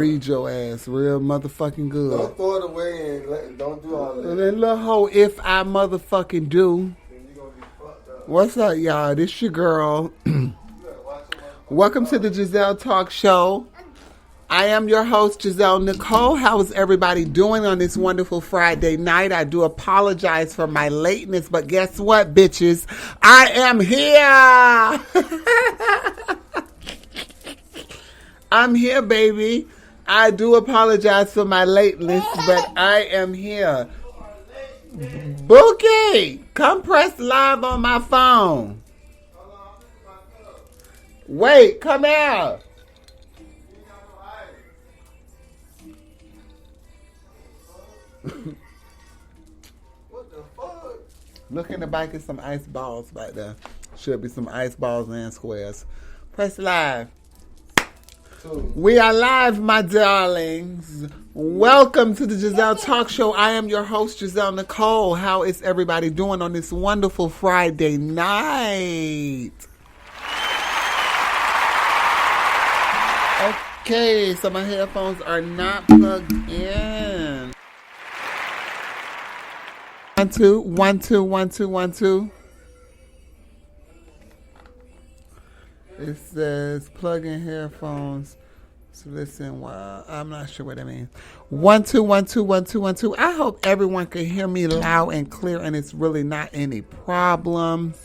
Read your ass real motherfucking good. Don't throw it away and don't do all that. And then little hoe, if I motherfucking do. Then you gonna be fucked up. What's up, y'all? This your girl. Welcome to the Gezelle Talk Show. I am your host, Gezelle Nicole. How is everybody doing on this wonderful Friday night? I do apologize for my lateness, but guess what, bitches? I am here. I'm here, baby. I do apologize for my lateness, but I am here. Bookie, come press live on my phone. Wait, come here. What the fuck? Look in the back of some ice balls back there. Should be some ice balls and squares. Press live. We are live, my darlings. Welcome to the Gezelle Talk Show. I am your host, Gezelle Nicole. How is everybody doing on this wonderful Friday night? Okay, so my headphones are not plugged in. 1 2 1 2 1 2 1 2. It says plug in headphones. So listen, well, I'm not sure what that means. 1 2 1 2 1 2 1 2. I hope everyone can hear me loud and clear, and it's really not any problems.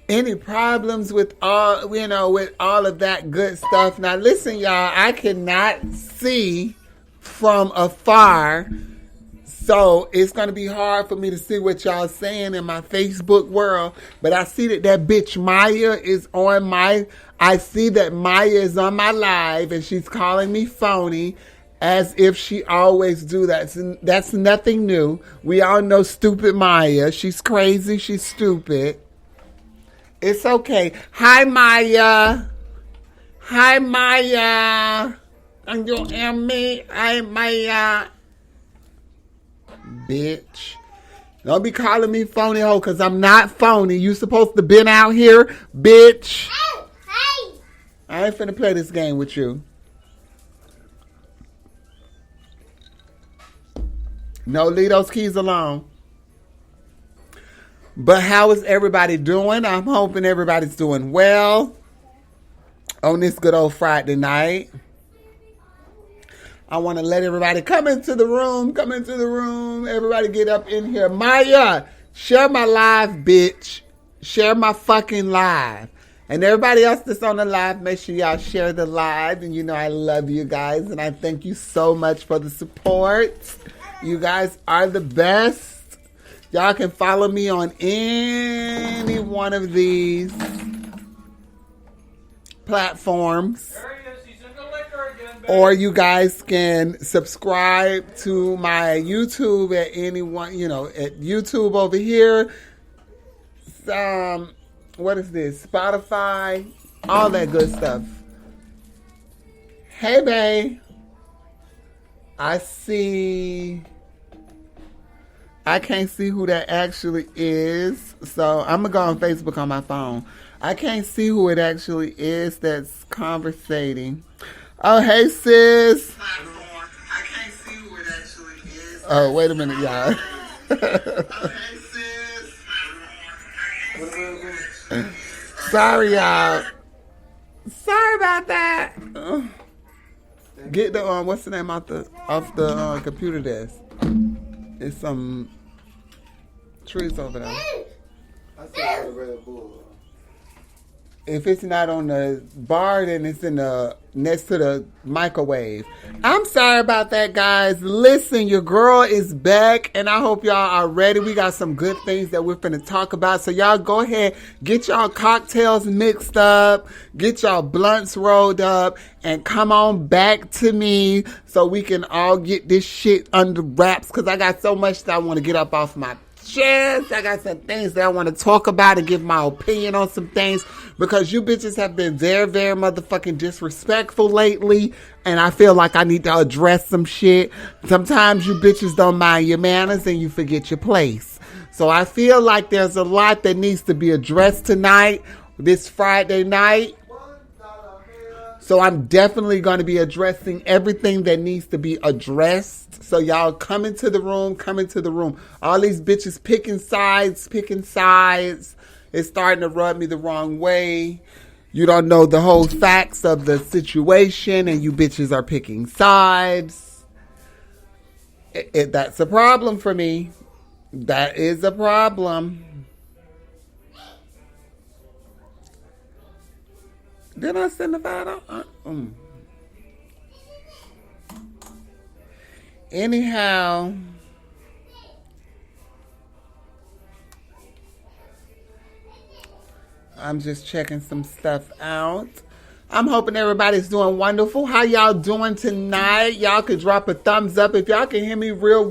Any problems with all, with all of that good stuff. Now listen, y'all, I cannot see from afar. So it's going to be hard for me to see what y'all saying in my Facebook world. But I see that bitch Maya is on I see that Maya is on my live and she's calling me phony as if she always do that. That's nothing new. We all know stupid Maya. She's crazy. She's stupid. It's okay. Hi, Maya. Hi, Maya. And you hear me? Hi, Maya. Bitch. Don't be calling me phony hoe, because I'm not phony. You supposed to been out here, bitch. Hey. I ain't finna play this game with you. No, leave those keys alone. But how is everybody doing? I'm hoping everybody's doing well on this good old Friday night. I want to let everybody come into the room. Come into the room. Everybody get up in here. Maya, share my live, bitch. Share my fucking live. And everybody else that's on the live, make sure y'all share the live. And you know I love you guys. And I thank you so much for the support. You guys are the best. Y'all can follow me on any one of these platforms. Or you guys can subscribe to my YouTube at anyone, at YouTube over here. What is this? Spotify, all that good stuff. Hey, babe. I can't see who that actually is. So I'm going to go on Facebook on my phone. I can't see who it actually is that's conversating. Oh, hey, sis. I can't see who it actually is. Oh, wait a minute, y'all. Oh, hey, sis. Sorry, y'all. Sorry about that. Get the, what's the name off the computer desk? There's some trees over there. I said the Red Bull. If it's not on the bar, then it's in the next to the microwave. I'm sorry about that, guys. Listen, your girl is back, and I hope y'all are ready. We got some good things that we're finna talk about. So y'all go ahead, get y'all cocktails mixed up, get y'all blunts rolled up, and come on back to me so we can all get this shit under wraps. Because I got so much that I want to get up off my chest. I got some things that I want to talk about and give my opinion on some things, because you bitches have been very, very motherfucking disrespectful lately, and I feel like I need to address some shit. Sometimes you bitches don't mind your manners and you forget your place. So I feel like there's a lot that needs to be addressed tonight, this Friday night. So I'm definitely going to be addressing everything that needs to be addressed. So y'all come into the room, All these bitches picking sides. It's starting to rub me the wrong way. You don't know the whole facts of the situation and you bitches are picking sides. That's a problem for me. That is a problem. Did I send the $5? Anyhow, I'm just checking some stuff out. I'm hoping everybody's doing wonderful. How y'all doing tonight? Y'all could drop a thumbs up. If y'all can hear me real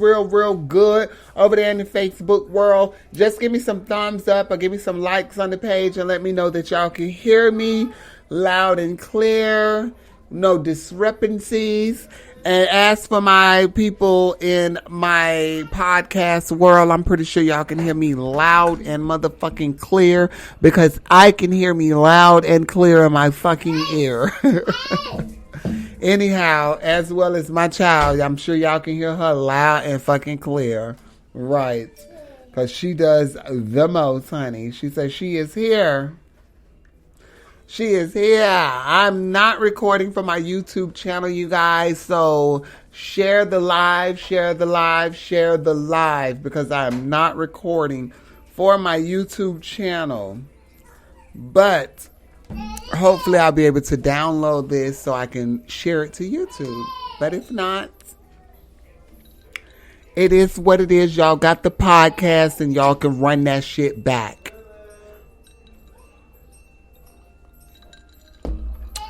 good over there in the Facebook world, just give me some thumbs up or give me some likes on the page and let me know that y'all can hear me loud and clear. No discrepancies. And as for my people in my podcast world, I'm pretty sure y'all can hear me loud and motherfucking clear because I can hear me loud and clear in my fucking ear. Anyhow, as well as my child, I'm sure y'all can hear her loud and fucking clear. Right. Because she does the most, honey. She says she is here. She is here. I'm not recording for my YouTube channel, you guys. So share the live, because I am not recording for my YouTube channel. But hopefully I'll be able to download this so I can share it to YouTube. But if not, it is what it is. Y'all got the podcast and y'all can run that shit back.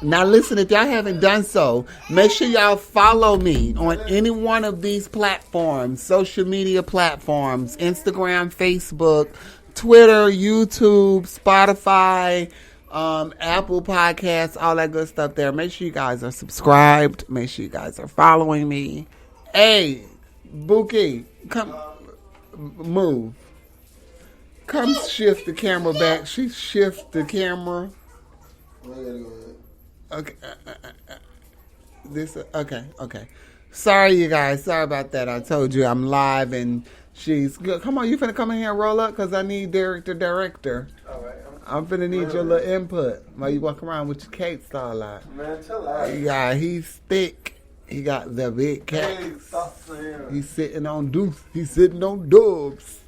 Now listen, if y'all haven't done so, make sure y'all follow me on any one of these platforms, social media platforms, Instagram, Facebook, Twitter, YouTube, Spotify, Apple Podcasts, all that good stuff there. Make sure you guys are subscribed. Make sure you guys are following me. Hey, Buki, come, move. Come shift the camera back. She shift the camera. Okay. Okay. Sorry, you guys. Sorry about that. I told you I'm live and she's good. Come on, you finna come in here and roll up because I need director. All right. I'm finna need your little input while you walk around with your cakes all out. Man, chill out. Yeah, he's thick. He got the big cakes. Hey, stop saying. He's sitting on deuce. He's sitting on dubs.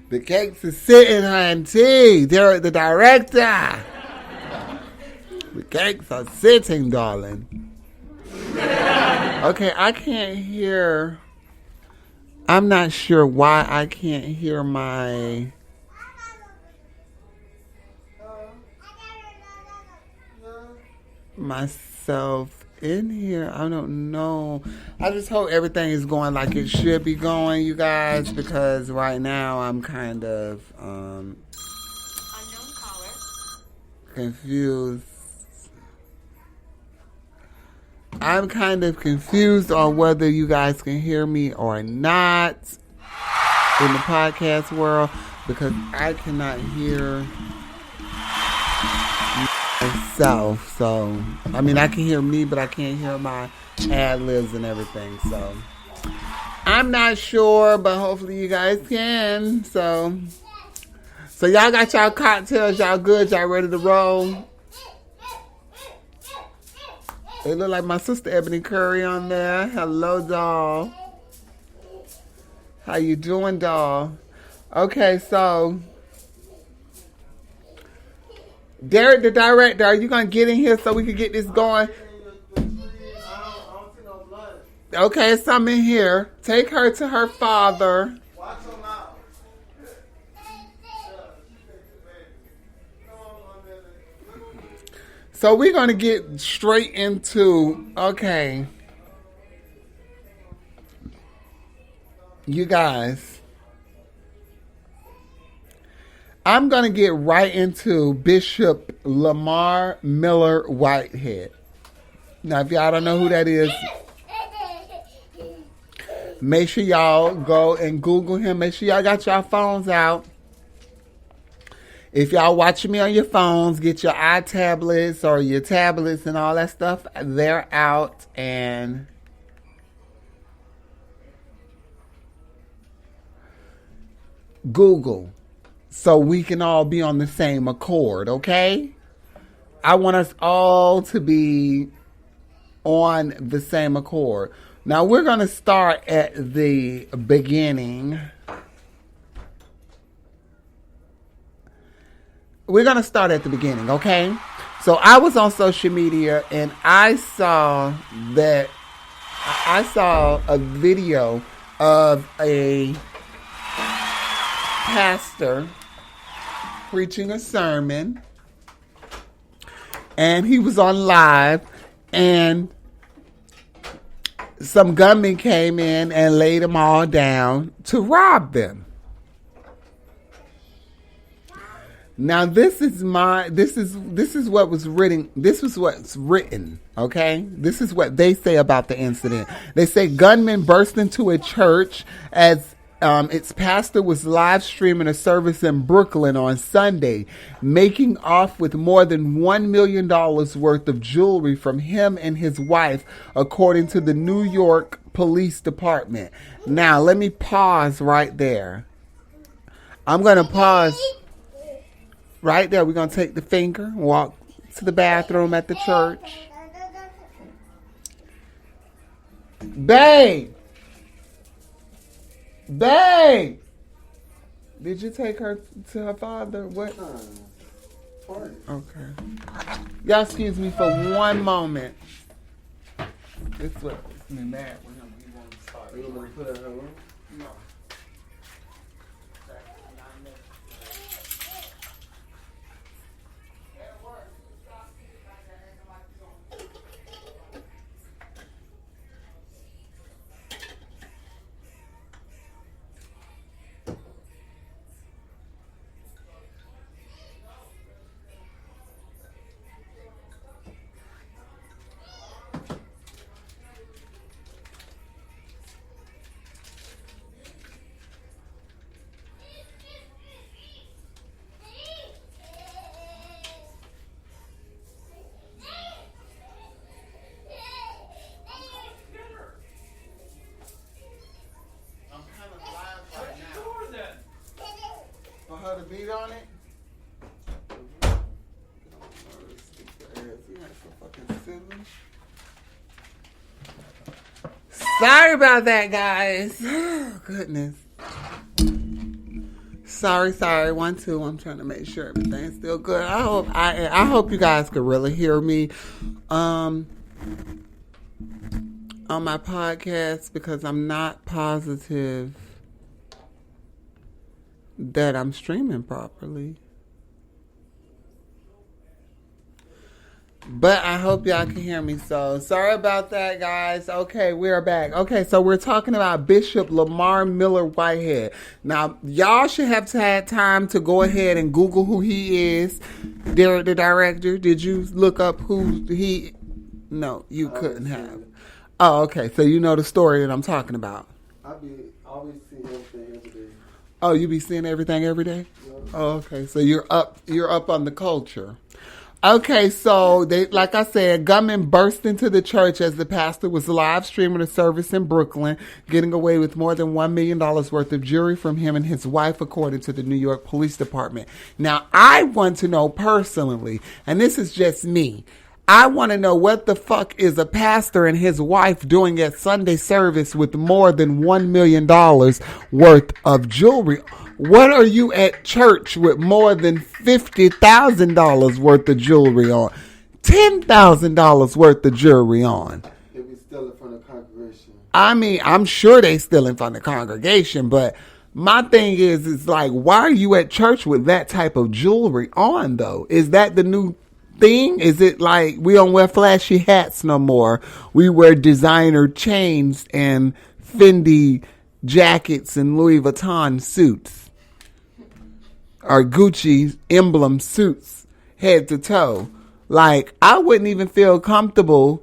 The cakes is sitting, honey. They're the director. The cakes are sitting, darling. Okay, I can't hear. I'm not sure why I can't hear myself in here. I don't know. I just hope everything is going like it should be going, you guys, because right now I'm kind of Unknown caller. confused. I'm kind of confused on whether you guys can hear me or not in the podcast world because I cannot hear myself. So, I mean, I can hear me, but I can't hear my ad-libs and everything. So, I'm not sure, but hopefully you guys can. So y'all got y'all cocktails, y'all good, y'all ready to roll? They look like my sister Ebony Curry on there. Hello, doll. How you doing, doll? Okay, so Derek, the director, are you gonna get in here so we can get this going? Okay, it's some in here. Take her to her father. So we're going to get straight into, okay, you guys, I'm going to get right into Bishop Lamar Miller Whitehead. Now, if y'all don't know who that is, make sure y'all go and Google him. Make sure y'all got y'all phones out. If y'all watching me on your phones, get your iTablets or your tablets and all that stuff. They're out, and Google, so we can all be on the same accord, okay? I want us all to be on the same accord. Now we're going to start at the beginning. We're going to start at the beginning, okay? So I was on social media and I saw a video of a pastor preaching a sermon, and he was on live, and some gunmen came in and laid them all down to rob them. Now this is what was written. This was what's written. Okay, this is what they say about the incident. They say gunmen burst into a church as its pastor was live streaming a service in Brooklyn on Sunday, making off with more than $1 million worth of jewelry from him and his wife, according to the New York Police Department. Now, let me pause right there. I'm going to pause right there. We're going to take the finger, walk to the bathroom at the church. Babe! Babe, did you take her to her father? What? Okay. Y'all excuse me for one moment. This is what makes me mad when he won't start. You want me to put her in her room? No. To beat on it. Sorry about that, guys. Oh, goodness. Sorry. 1, 2. I'm trying to make sure everything's still good. I hope you guys could really hear me on my podcast, because I'm not positive that I'm streaming properly. But I hope y'all can hear me. So sorry about that, guys. Okay, we're back. Okay, so we're talking about Bishop Lamar Miller Whitehead. Now, y'all should have had time to go ahead and Google who he is. Derek, the director, did you look up who he... No, you couldn't have. Oh, okay. So you know the story that I'm talking about. I always see everything every day. Oh, you be seeing everything every day? Yeah. Oh, okay. So you're up on the culture. Okay, so they, like I said, gunmen burst into the church as the pastor was live streaming a service in Brooklyn, getting away with more than $1 million worth of jewelry from him and his wife, according to the New York Police Department. Now, I want to know personally, and this is just me, I want to know what the fuck is a pastor and his wife doing at Sunday service with more than $1 million worth of jewelry. What are you at church with more than $50,000 worth of jewelry on? $10,000 worth of jewelry on? They be stealing from the congregation. I mean, I'm sure they stealing from the congregation, but my thing is like, why are you at church with that type of jewelry on, though? Is that the new thing? Is it like we don't wear flashy hats no more? We wear designer chains and Fendi jackets and Louis Vuitton suits. Or Gucci emblem suits, head to toe. Like, I wouldn't even feel comfortable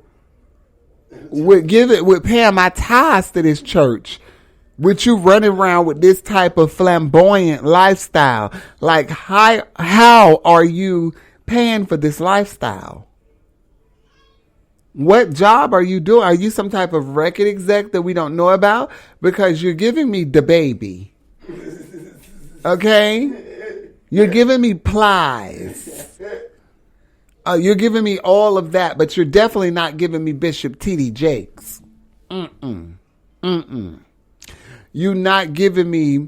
with paying my tithes to this church with you running around with this type of flamboyant lifestyle. Like, how are you paying for this lifestyle? What job are you doing? Are you some type of record exec that we don't know about? Because you're giving me the baby. Okay? You're giving me plies. You're giving me all of that, but you're definitely not giving me Bishop T.D. Jakes. You're not giving me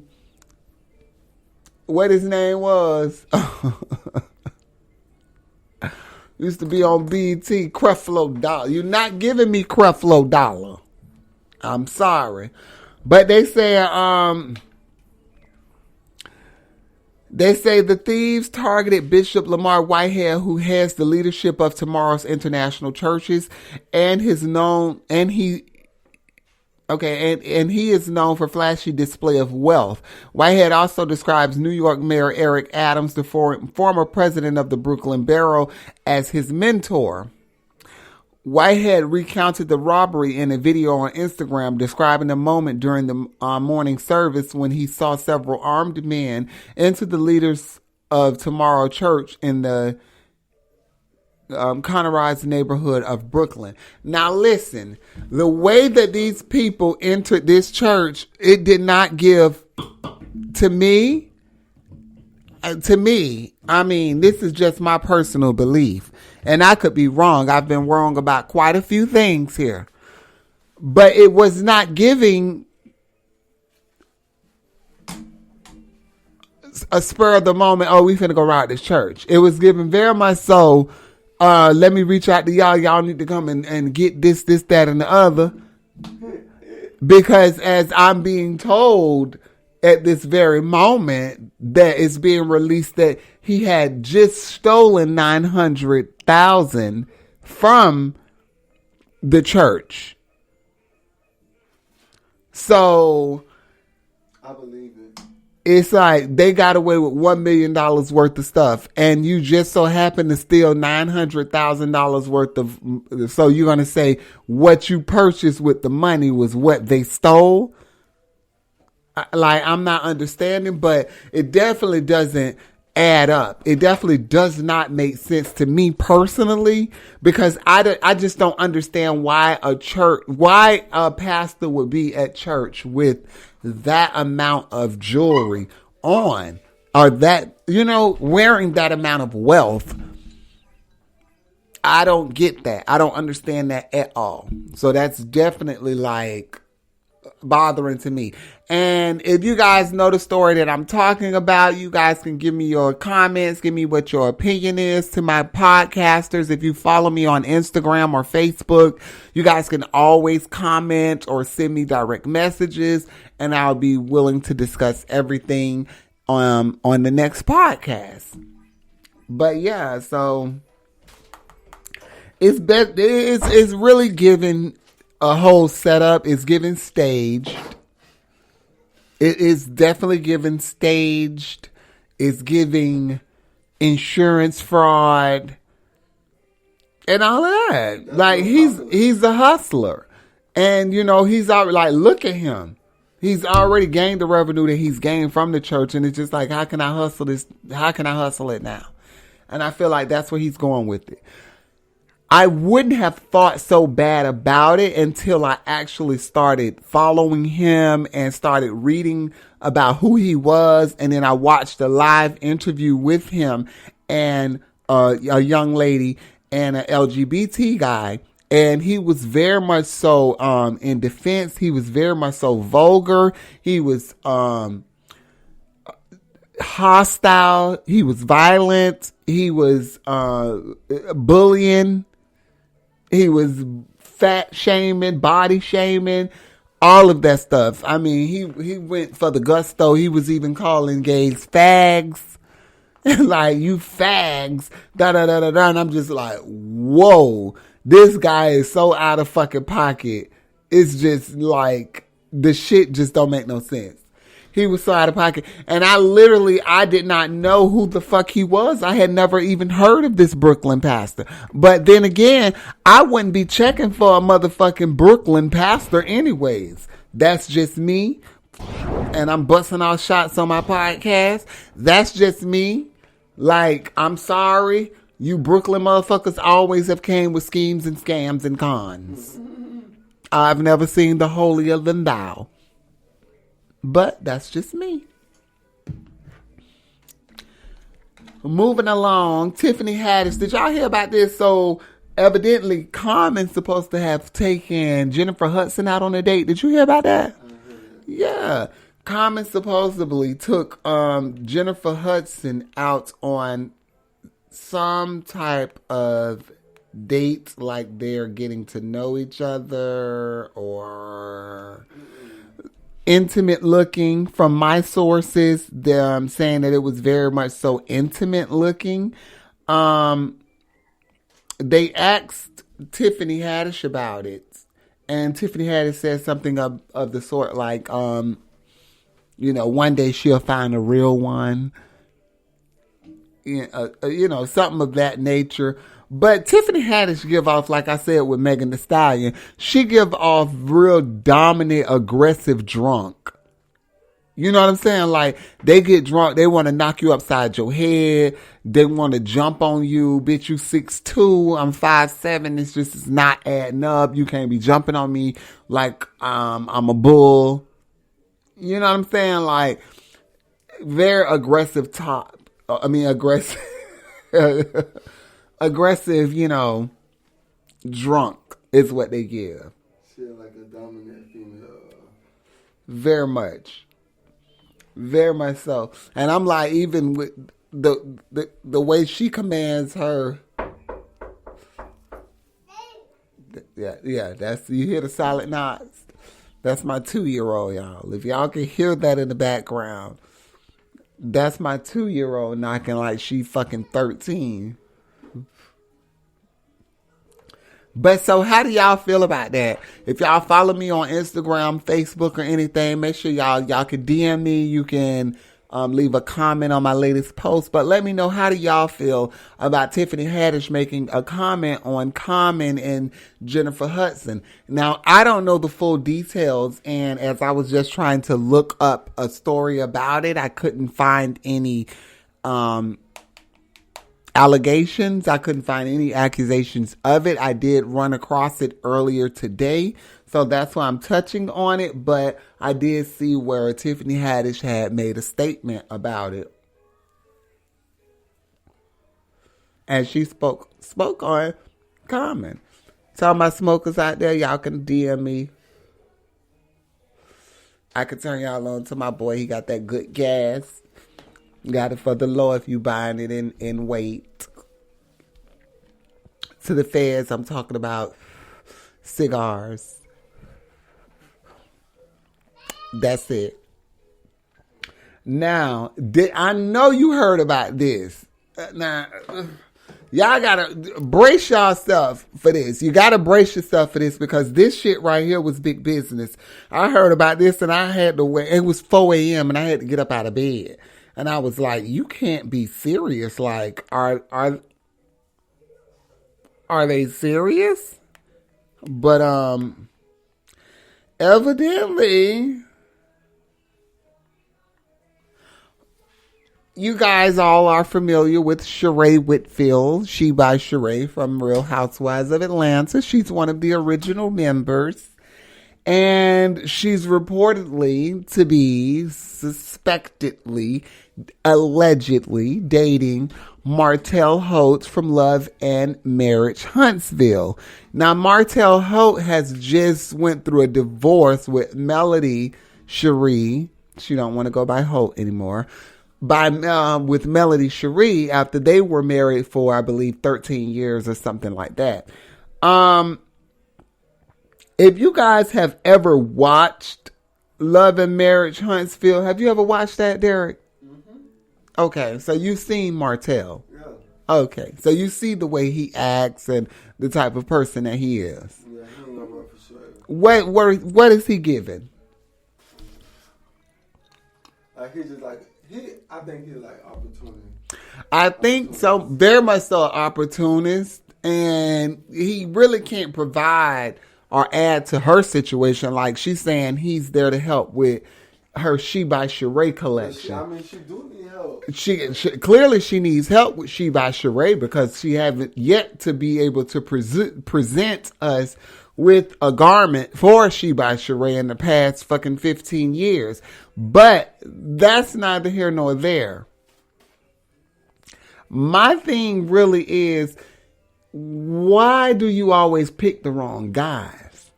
what his name was. Used to be on BT, Creflo Dollar. You're not giving me Creflo Dollar. I'm sorry. But they say the thieves targeted Bishop Lamar Whitehead, who has the leadership of Tomorrow's International Churches, and he is known for flashy display of wealth. Whitehead also describes New York Mayor Eric Adams, the former president of the Brooklyn Borough, as his mentor. Whitehead recounted the robbery in a video on Instagram, describing the moment during the morning service when he saw several armed men enter the leaders of Tomorrow Church in the Connery's neighborhood of Brooklyn. Now listen, the way that these people entered this church, it did not give to me, I mean, this is just my personal belief, and I could be wrong. I've been wrong about quite a few things here, but it was not giving a spur of the moment, oh, we finna go rob this church. It was given very much so, let me reach out to y'all. Y'all need to come and get this, that, and the other. Because as I'm being told at this very moment that it's being released that he had just stolen $900,000 from the church. So I believe it. It's like they got away with $1 million worth of stuff, and you just so happen to steal $900,000 worth of. So you're going to say what you purchased with the money was what they stole? Like, I'm not understanding, but it definitely doesn't add up. It definitely does not make sense to me personally, because I just don't understand why a pastor would be at church with that amount of jewelry on, or that, wearing that amount of wealth. I don't get that. I don't understand that at all. So that's definitely like bothering to me. And if you guys know the story that I'm talking about, you guys can give me your comments, give me what your opinion is. To my podcasters, if you follow me on Instagram or Facebook, you guys can always comment or send me direct messages, and I'll be willing to discuss everything on the next podcast. But yeah, so it's really giving a whole setup. It's giving staged. It is definitely giving staged. It's giving insurance fraud and all of that. Like, he's a hustler, and he's already, like, look at him. He's already gained the revenue that he's gained from the church, and it's just like, how can I hustle this? How can I hustle it now? And I feel like that's where he's going with it. I wouldn't have thought so bad about it until I actually started following him and started reading about who he was. And then I watched a live interview with him and a young lady and an LGBT guy. And he was very much so in defense. He was very much so vulgar. He was hostile. He was violent. He was bullying. He was fat shaming, body shaming, all of that stuff. I mean, he went for the gusto. He was even calling gays fags. Like, you fags, da-da-da-da-da. And I'm just like, whoa, this guy is so out of fucking pocket. It's just like, the shit just don't make no sense. He was so out of pocket. And I did not know who the fuck he was. I had never even heard of this Brooklyn pastor. But then again, I wouldn't be checking for a motherfucking Brooklyn pastor anyways. That's just me and I'm busting all shots on my podcast. That's just me. Like, I'm sorry. You Brooklyn motherfuckers always have came with schemes and scams and cons. I've never seen the holier than thou. But that's just me. Moving along, Tiffany Haddish. Did y'all hear about this? So, evidently, Common's supposed to have taken Jennifer Hudson out on a date. Did you hear about that? Yeah. Common supposedly took Jennifer Hudson out on some type of date, like they're getting to know each other or intimate looking. From my sources, they're saying that it was very much so intimate looking. They asked Tiffany Haddish about it, and Tiffany Haddish said something of the sort like, one day she'll find a real one. Something of that nature. But Tiffany Haddish give off, like I said with Megan Thee Stallion, she give off real dominant, aggressive drunk. You know what I'm saying? Like, they get drunk, they want to knock you upside your head. They want to jump on you. Bitch, you 6'2", I'm 5'7". It's not adding up. You can't be jumping on me like I'm a bull. You know what I'm saying? Like, very aggressive aggressive, aggressive, drunk is what they give. Shit like a dominant female. Very much. Very much so. And I'm like, even with the way she commands her. Yeah, that's, you hear the silent nods. That's my 2-year-old, y'all. If y'all can hear that in the background, that's my 2-year-old knocking like she fucking 13. But so how do y'all feel about that? If y'all follow me on Instagram, Facebook, or anything, make sure y'all can DM me. You can leave a comment on my latest post. But let me know, how do y'all feel about Tiffany Haddish making a comment on Common and Jennifer Hudson? Now, I don't know the full details, and as I was just trying to look up a story about it, I couldn't find any allegations. I couldn't find any accusations of it. I did run across it earlier today, so that's why I'm touching on it. But I did see where Tiffany Haddish had made a statement about it, and she spoke on Common. So all my smokers out there, y'all can DM me. I can turn y'all on to my boy. He got that good gas. Got it for the low if you buying it in weight. To the feds, I'm talking about cigars. That's it. Now, I know you heard about this. Now, y'all gotta brace yourself for this. You gotta brace yourself for this, because this shit right here was big business. I heard about this and I had to wait. It was 4 a.m. and I had to get up out of bed. And I was like, you can't be serious. Like, are they serious? But evidently, you guys all are familiar with Sheree Whitfield. She by Sheree from Real Housewives of Atlanta. She's one of the original members. And she's reportedly to be allegedly dating Martell Holt from Love and Marriage Huntsville. Now, Martell Holt has just went through a divorce with Melody Cherie. She don't want to go by Holt anymore. With Melody Cherie, after they were married for, I believe, 13 years or something like that. If you guys have ever watched Love and Marriage Huntsville, have you ever watched that, Derek? Mm-hmm. Okay, so you've seen Martell. Yeah. Okay, so you see the way he acts and the type of person that he is. Yeah, he ain't nobody for sure. What is he giving? He's just like, I think he's like opportunity. I think so, very much so, an opportunist, and he really can't provide or add to her situation. Like, she's saying he's there to help with her She by Sheree collection. I mean, she do need help. She clearly she needs help with She by Sheree because she haven't yet to be able to present us with a garment for She by Sheree in the past fucking 15 years. But that's neither here nor there. My thing really is, why do you always pick the wrong guys?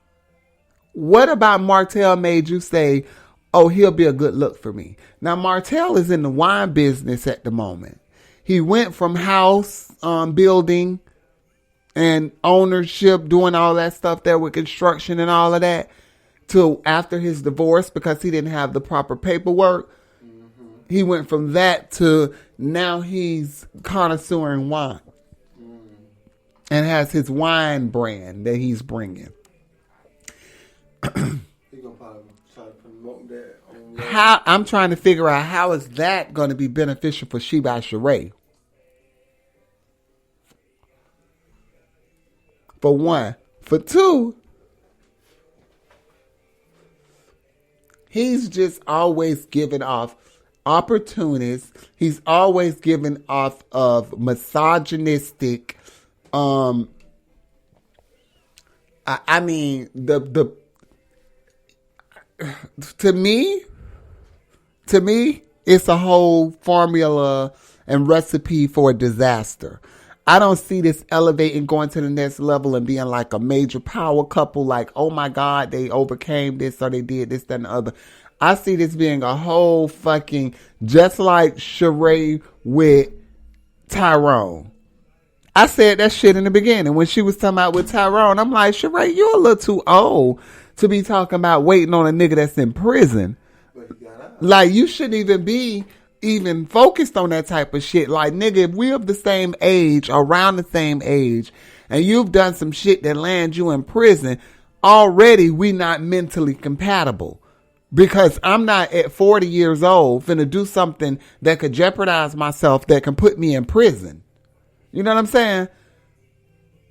What about Martell made you say, oh, he'll be a good look for me? Now, Martell is in the wine business at the moment. He went from house building and ownership, doing all that stuff there with construction and all of that, to after his divorce because he didn't have the proper paperwork. Mm-hmm. He went from that to now he's connoisseuring wine and has his wine brand that he's bringing. He's gonna probably try to promote that. How I'm trying to figure out how is that going to be beneficial for She by Sheree. For one. For two, he's just always giving off opportunists. He's always giving off of misogynistic. I mean, the to me, it's a whole formula and recipe for a disaster. I don't see this elevating, going to the next level and being like a major power couple. Like, oh my God, they overcame this or they did this, that, and the other. I see this being a whole fucking, just like Sheree with Tyrone. I said that shit in the beginning when she was talking about with Tyrone. I'm like, Sheree, you're a little too old to be talking about waiting on a nigga that's in prison. Like, you shouldn't even be focused on that type of shit. Like, nigga, if we're of the same age, around the same age, and you've done some shit that lands you in prison, already we not mentally compatible. Because I'm not at 40 years old finna do something that could jeopardize myself, that can put me in prison. You know what I'm saying?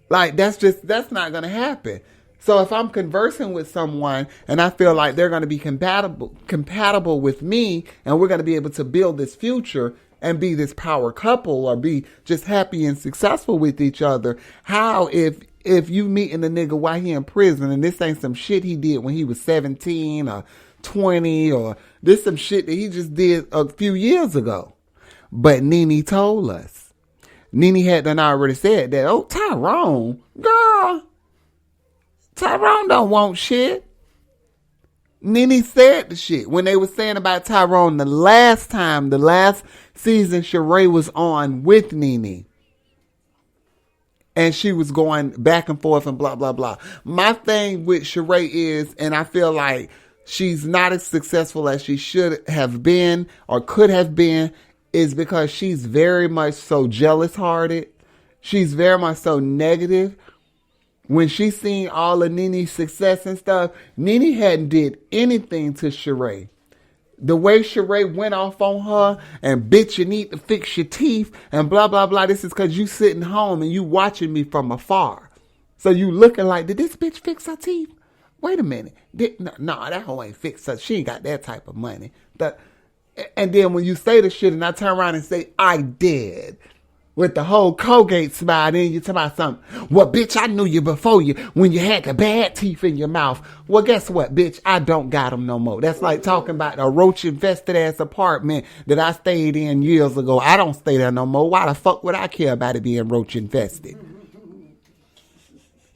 Like, that's not gonna happen. So if I'm conversing with someone and I feel like they're going to be compatible with me, and we're going to be able to build this future and be this power couple or be just happy and successful with each other, how if you meeting a nigga while he in prison and this ain't some shit he did when he was 17 or 20, or this some shit that he just did a few years ago. But Nene told us. Nene had done already said that, oh, Tyrone, girl, Tyrone don't want shit. Nene said the shit. When they were saying about Tyrone the last season Sheree was on with Nene. And she was going back and forth and blah, blah, blah. My thing with Sheree is, and I feel like she's not as successful as she should have been or could have been, is because she's very much so jealous-hearted. She's very much so negative. When she seen all of Nene's success and stuff, Nene hadn't did anything to Sheree. The way Sheree went off on her and, bitch, you need to fix your teeth and blah, blah, blah. This is because you sitting home and you watching me from afar. So you looking like, did this bitch fix her teeth? Wait a minute. No, that hoe ain't fixed her. She ain't got that type of money. And then when you say the shit and I turn around and say, I did, with the whole Colgate smile, then you talk about something. Well, bitch, I knew you before when you had the bad teeth in your mouth. Well, guess what, bitch? I don't got them no more. That's like talking about a roach-infested ass apartment that I stayed in years ago. I don't stay there no more. Why the fuck would I care about it being roach-infested?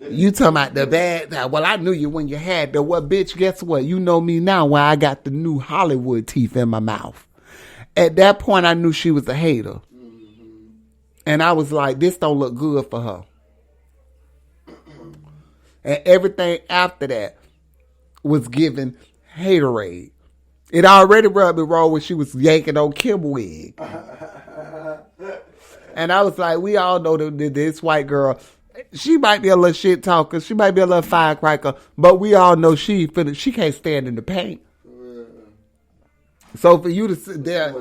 You talking about the bad? Well, I knew you when you had the. Well, bitch, guess what? You know me now why I got the new Hollywood teeth in my mouth. At that point, I knew she was a hater. And I was like, this don't look good for her. And everything after that was given haterade. It already rubbed me wrong when she was yanking on Kim wig. And I was like, we all know that this white girl, she might be a little shit talker. She might be a little firecracker. But we all know she can't stand in the paint. So for you to sit there,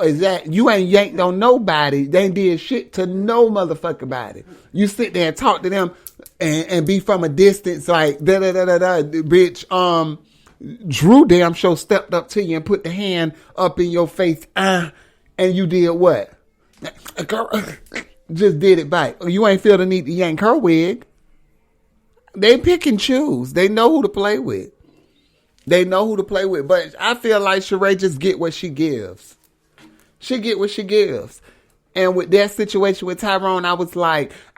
exactly, you ain't yanked on nobody. They ain't did shit to no motherfucking body. You sit there and talk to them and be from a distance like da da da da da, bitch. Drew damn sure stepped up to you and put the hand up in your face, and you did what? Girl, just did it back. You ain't feel the need to yank her wig. They pick and choose. They know who to play with. But I feel like Sheree just get what she gives. She get what she gives. And with that situation with Tyrone,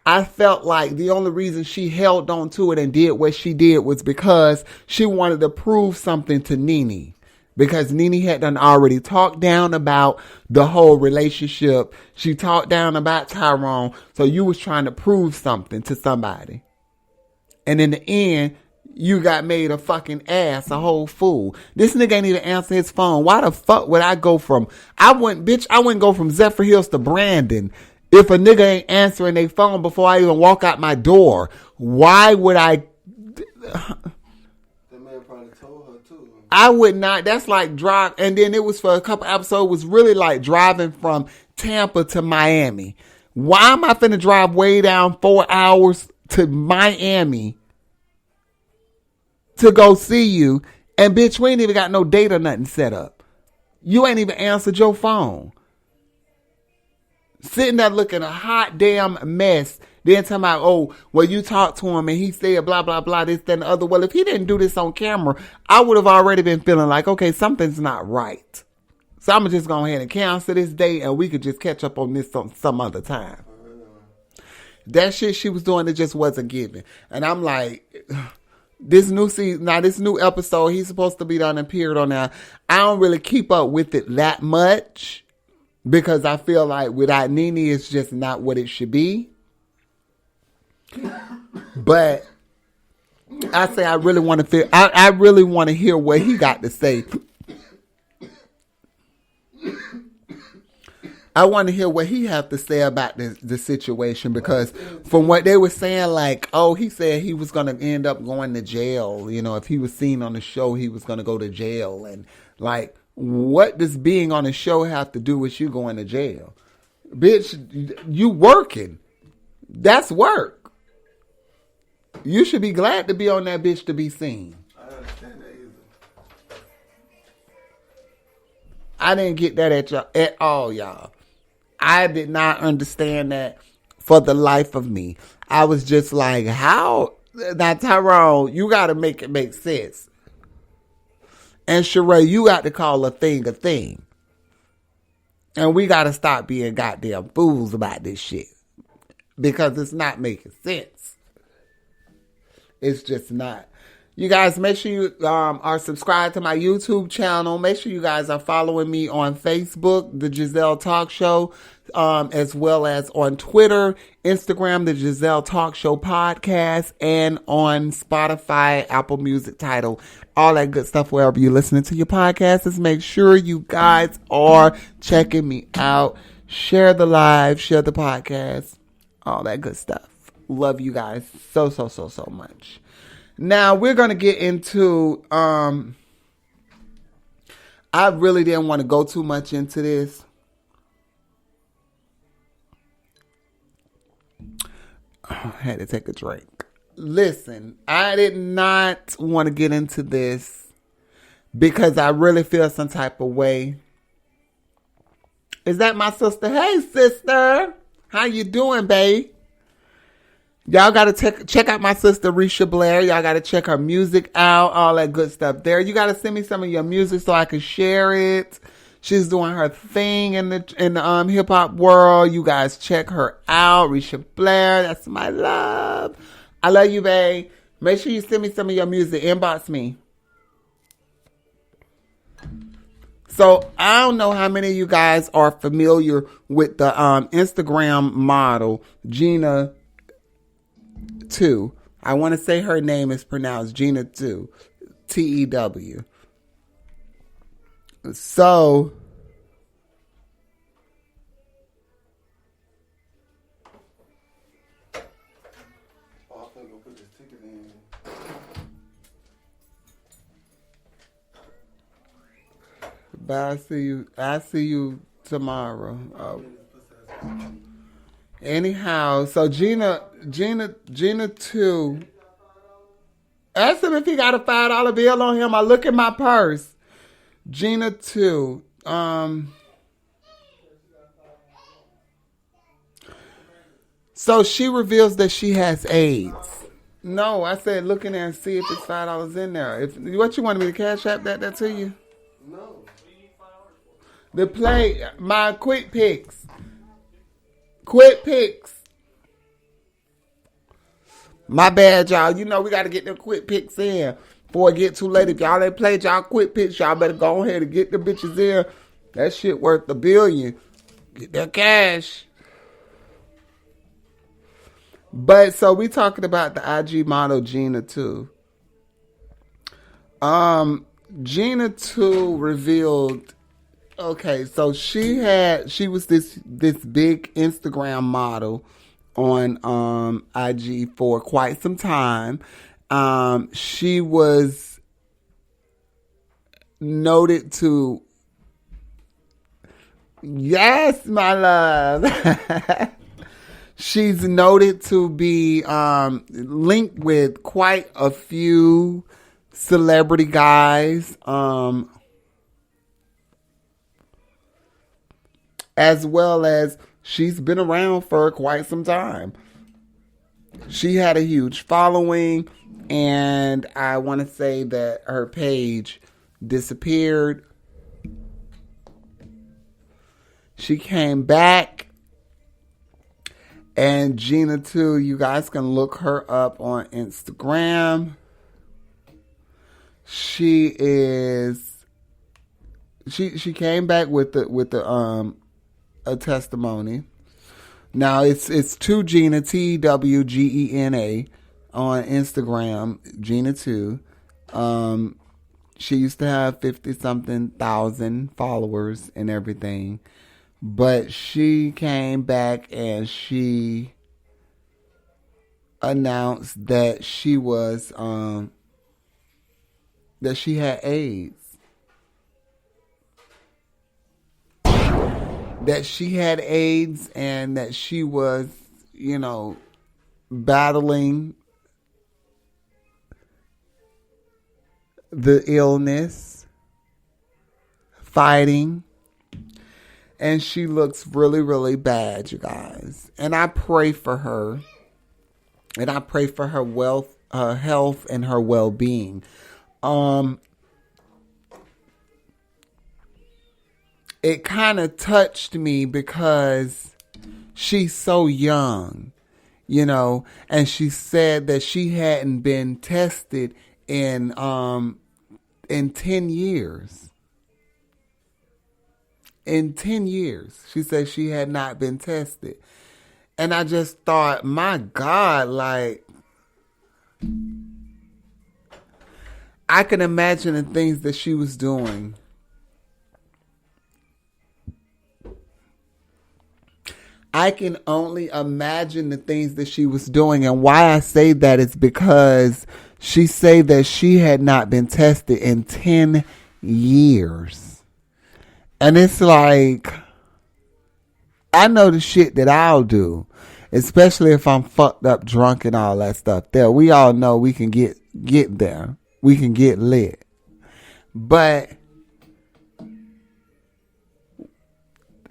I felt like the only reason she held on to it and did what she did was because she wanted to prove something to Nene. Because Nene had done already talked down about the whole relationship. She talked down about Tyrone. So you was trying to prove something to somebody. And in the end, you got made a fucking ass, a whole fool. This nigga ain't even answer his phone. Why the fuck would I go from, I wouldn't go from Zephyr Hills to Brandon if a nigga ain't answering their phone before I even walk out my door. Why would I? That man probably told her too. I would not. That's like drive. And then it was for a couple episodes, it was really like driving from Tampa to Miami. Why am I finna drive way down 4 hours to Miami to go see you? And bitch, we ain't even got no date or nothing set up. You ain't even answered your phone. Sitting there looking a hot damn mess. Then talking about, oh, well, you talked to him and he said blah, blah, blah, this, that, and the other. Well, if he didn't do this on camera, I would have already been feeling like, okay, something's not right. So I'm going to just go ahead and cancel this date and we could just catch up on this some other time. That shit she was doing, it just wasn't giving. And I'm like, this new season, now this new episode, he's supposed to be done and appeared on there. I don't really keep up with it that much because I feel like without Nene, it's just not what it should be. But I say I really want to hear what he got to say. I want to hear what he have to say about the situation because from what they were saying, like, oh, he said he was going to end up going to jail. You know, if he was seen on the show, he was going to go to jail. And like, what does being on the show have to do with you going to jail? Bitch, you working. That's work. You should be glad to be on that bitch to be seen. I understand that either. I didn't get that at all, y'all. I did not understand that for the life of me. I was just like, how? Now, Tyrone, you got to make it make sense. And Sheree, you got to call a thing a thing. And we got to stop being goddamn fools about this shit. Because it's not making sense. It's just not. You guys, make sure you are subscribed to my YouTube channel. Make sure you guys are following me on Facebook, The Gezelle Talk Show, as well as on Twitter, Instagram, The Gezelle Talk Show Podcast, and on Spotify, Apple Music Tidal, all that good stuff wherever you're listening to your podcasts. Just make sure you guys are checking me out. Share the live, share the podcast, all that good stuff. Love you guys so much. Now, we're going to get into, I really didn't want to go too much into this. I had to take a drink. Listen, I did not want to get into this because I really feel some type of way. Is that my sister? Hey, sister. How you doing, babe? Y'all got to check out my sister, Risha Blair. Y'all got to check her music out, all that good stuff there. You got to send me some of your music so I can share it. She's doing her thing in the hip hop world. You guys check her out, Risha Blair. That's my love. I love you, babe. Make sure you send me some of your music. Inbox me. So I don't know how many of you guys are familiar with the Instagram model, Gina 2. I want to say her name is pronounced Gina 2. Tew. So I'm gonna go put this ticket in. bye, I see you tomorrow. Oh. Anyhow, so Gina 2 Ask him if he got a $5 bill on him. I look at my purse. Gina 2. So she reveals that she has AIDS. No, I said look in there and see if it's $5 in there. If what you wanted me to cash app that to you? No. The play my quick picks. Quick picks. My bad, y'all. You know we got to get them quick picks in before it get too late. If y'all ain't played y'all quick picks, y'all better go ahead and get the bitches in. That shit worth $1 billion. Get that cash. But so we talking about the IG model Gina 2. Gina 2 revealed. Okay, so she was this big Instagram model on IG for quite some time. She was noted to, yes, my love. She's noted to be linked with quite a few celebrity guys, as well as she's been around for quite some time. She had a huge following, and I want to say that her page disappeared. She came back, and Gina 2, you guys can look her up on Instagram. She came back with a testimony. Now it's to Gina, TWGENA, on Instagram, Gina 2. She used to have 50-something thousand followers and everything. But she came back and she announced that she was that she had AIDS. That she had AIDS and that she was, battling the illness, fighting. And she looks really, really bad, you guys. And I pray for her. And I pray for her health and her well-being. It kind of touched me because she's so young, and she said that she hadn't been tested in 10 years. In 10 years, she said she had not been tested. And I just thought, my God, like, I can imagine the things that she was doing. I can only imagine the things that she was doing. And why I say that is because she said that she had not been tested in 10 years. And it's like, I know the shit that I'll do, especially if I'm fucked up, drunk, and all that stuff. There, we all know we can get there. We can get lit. But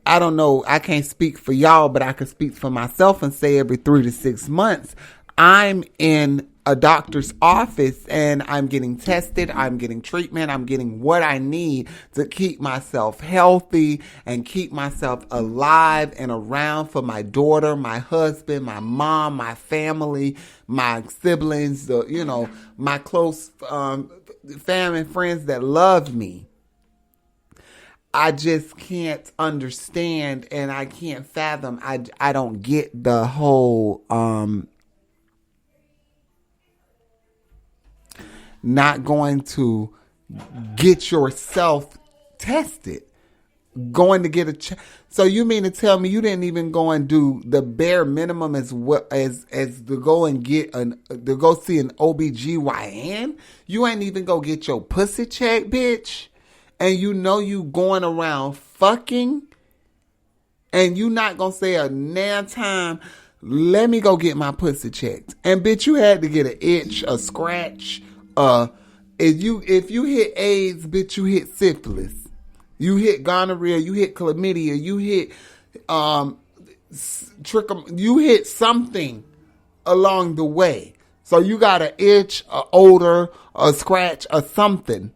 I don't know. I can't speak for y'all, but I can speak for myself and say every 3 to 6 months, I'm in a doctor's office and I'm getting tested, I'm getting treatment, I'm getting what I need to keep myself healthy and keep myself alive and around for my daughter, my husband, my mom, my family, my siblings, my close family and friends that love me. I just can't understand and I can't fathom. I don't get the whole not going to get yourself tested, going to get so you mean to tell me you didn't even go and do the bare minimum as to go and get to go see an OBGYN? You ain't even go get your pussy checked, bitch, and you going around fucking, and you not gonna say a damn time Let me go get my pussy checked. And bitch, you had to get an itch, a scratch. If you hit AIDS, bitch, you hit syphilis. You hit gonorrhea. You hit chlamydia. You hit you hit something along the way. So you got an itch, a odor, a scratch, or something.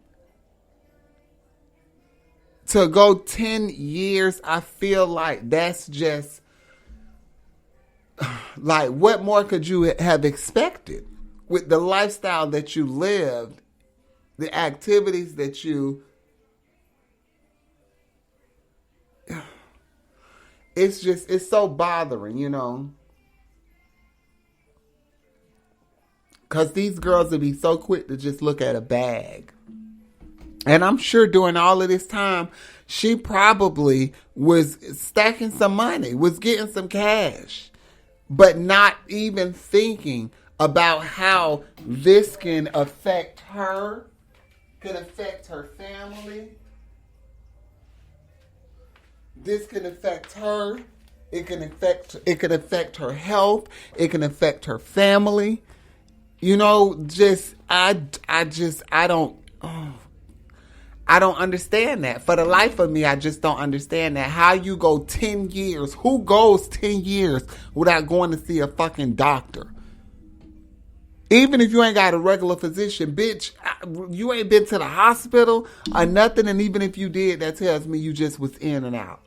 To go 10 years, I feel like that's just, like, what more could you have expected? With the lifestyle that you lived, the activities that you... It's so bothering, you know? Because these girls would be so quick to just look at a bag. And I'm sure during all of this time, she probably was stacking some money, was getting some cash, but not even thinking about how this can affect her, can affect her family. This can affect her. It can affect her health. It can affect her family. You know, I don't understand that. For the life of me, I just don't understand that. How you go 10 years? Who goes 10 years without going to see a fucking doctor? Even if you ain't got a regular physician, bitch, you ain't been to the hospital or nothing. And even if you did, that tells me you just was in and out.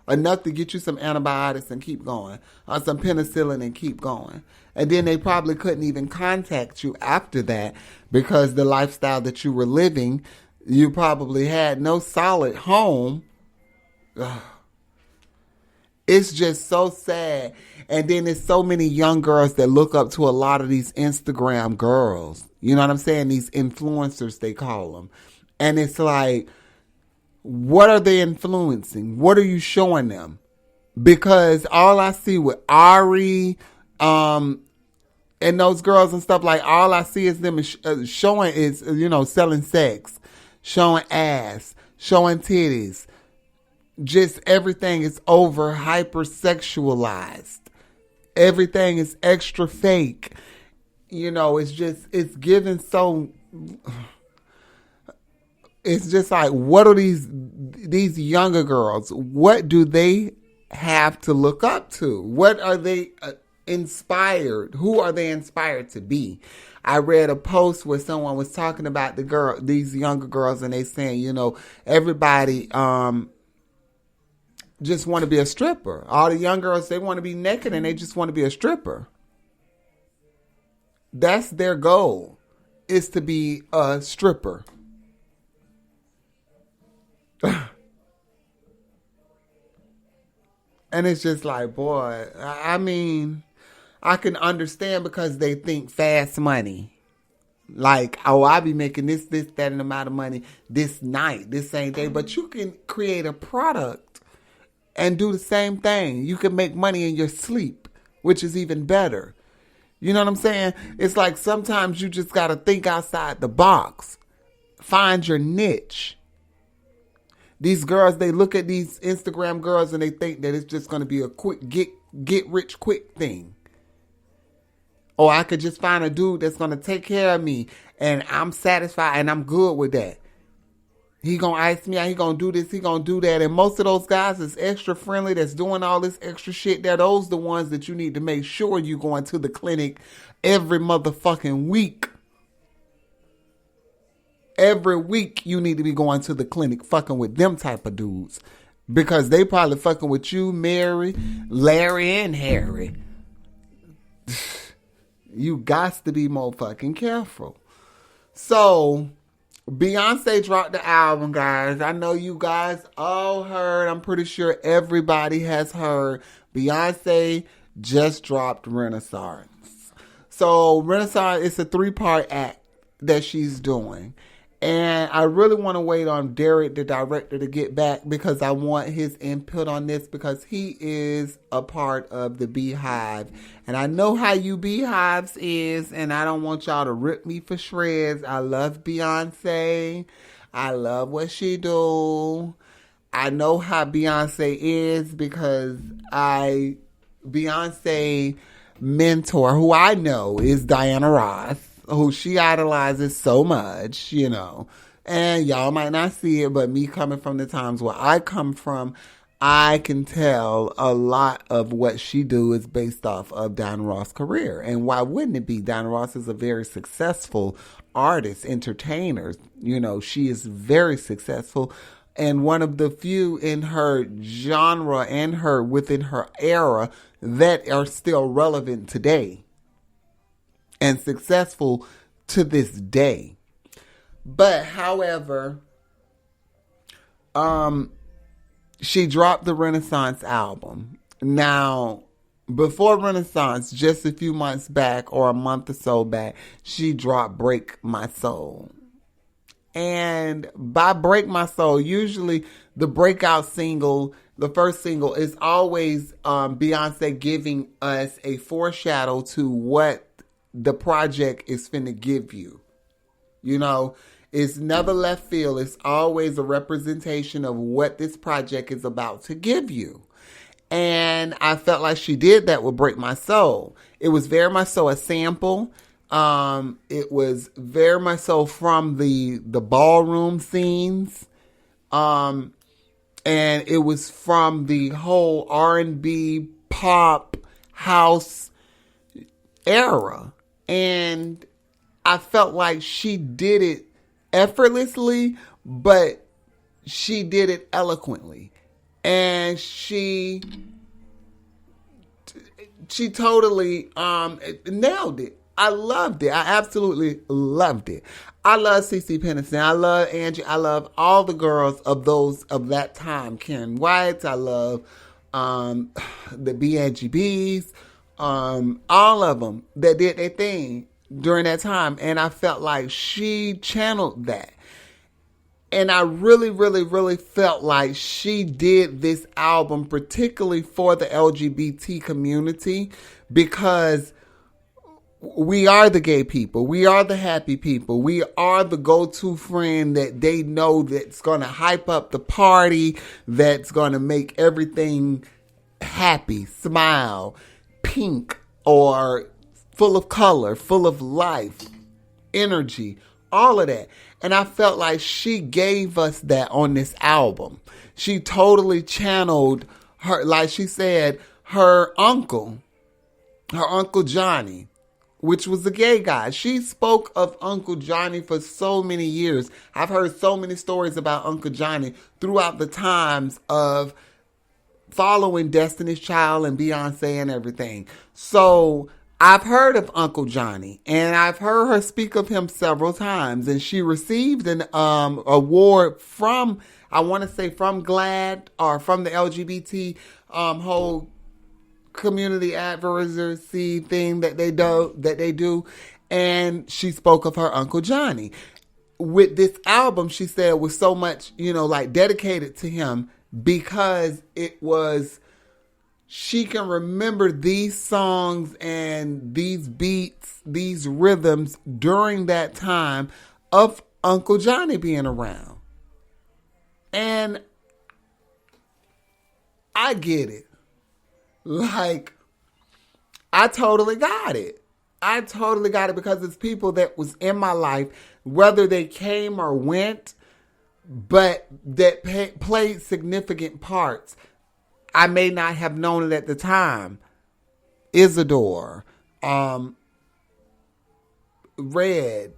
Enough to get you some antibiotics and keep going. Or some penicillin and keep going. And then they probably couldn't even contact you after that because the lifestyle that you were living, you probably had no solid home. Ugh. It's just so sad. And then there's so many young girls that look up to a lot of these Instagram girls. You know what I'm saying? These influencers, they call them. And it's like, what are they influencing? What are you showing them? Because all I see with Ari, and those girls and stuff, like, all I see is them showing is, you know, selling sex, showing ass, showing titties. Just everything is over hypersexualized. Everything is extra fake. You know, it's given so... It's just like, what are these younger girls? What do they have to look up to? What are they inspired? Who are they inspired to be? I read a post where someone was talking about these younger girls, and they saying, you know, everybody just want to be a stripper. All the young girls, they want to be naked and they just want to be a stripper. That's their goal, is to be a stripper. And it's just like, boy, I mean, I can understand because they think fast money. Like, oh, I be making this, that, and amount of money this night, this same day. But you can create a product and do the same thing. You can make money in your sleep, which is even better. You know what I'm saying? It's like sometimes you just got to think outside the box. Find your niche. These girls, they look at these Instagram girls and they think that it's just going to be a quick get rich quick thing. Or I could just find a dude that's going to take care of me and I'm satisfied and I'm good with that. He going to ice me out. He going to do this. He going to do that. And most of those guys is extra friendly, that's doing all this extra shit. Those the ones that you need to make sure you going to the clinic every motherfucking week. Every week you need to be going to the clinic fucking with them type of dudes. Because they probably fucking with you, Mary, Larry, and Harry. You got to be more fucking careful. So, Beyonce dropped the album, guys. I know you guys all heard. I'm pretty sure everybody has heard. Beyonce just dropped Renaissance. So, Renaissance is a 3-part act that she's doing. And I really want to wait on Derek, the director, to get back because I want his input on this because he is a part of the Beehive. And I know how you Beehives is, and I don't want y'all to rip me for shreds. I love Beyonce. I love what she do. I know how Beyonce is because I Beyonce mentor, who I know is Diana Ross, who she idolizes so much, you know. And y'all might not see it, but me coming from the times where I come from, I can tell a lot of what she do is based off of Diana Ross' career. And why wouldn't it be? Diana Ross is a very successful artist, entertainer. You know, she is very successful and one of the few in her genre and her within her era that are still relevant today and successful to this day. But however, she dropped the Renaissance album. Now, before Renaissance, just a few months back or a month or so back, she dropped Break My Soul. And by Break My Soul, usually the breakout single, the first single, is always Beyonce giving us a foreshadow to what the project is finna give you. You know, it's never left field. It's always a representation of what this project is about to give you. And I felt like she did that with Break My Soul. It was very much so a sample. It was very much so from the ballroom scenes. And it was from the whole R&B, pop, house era. And I felt like she did it effortlessly, but she did it eloquently. And she totally nailed it. I loved it. I absolutely loved it. I love CeCe Peniston. I love Angie. I love all the girls of that time. Karen White. I love the BNGBs. All of them that did their thing during that time. And I felt like she channeled that. And I really, really, really felt like she did this album particularly for the LGBT community, because we are the gay people. We are the happy people. We are the go-to friend that they know that's going to hype up the party, that's going to make everything happy, smile, pink, or full of color, full of life, energy, all of that. And I felt like she gave us that on this album. She totally channeled her, like she said, her uncle Johnny, which was a gay guy. She spoke of Uncle Johnny for so many years. I've heard so many stories about Uncle Johnny throughout the times of following Destiny's Child and Beyonce and everything. So I've heard of Uncle Johnny, and I've heard her speak of him several times, and she received an award from, I want to say from GLAAD, or from the LGBT whole community advocacy thing that they do, and she spoke of her Uncle Johnny. With this album, she said, was so much, like dedicated to him, because it was, she can remember these songs and these beats, these rhythms during that time of Uncle Johnny being around. And I get it. Like, I totally got it. I totally got it, because it's people that was in my life, whether they came or went, but that played significant parts. I may not have known it at the time. Isidore, Red,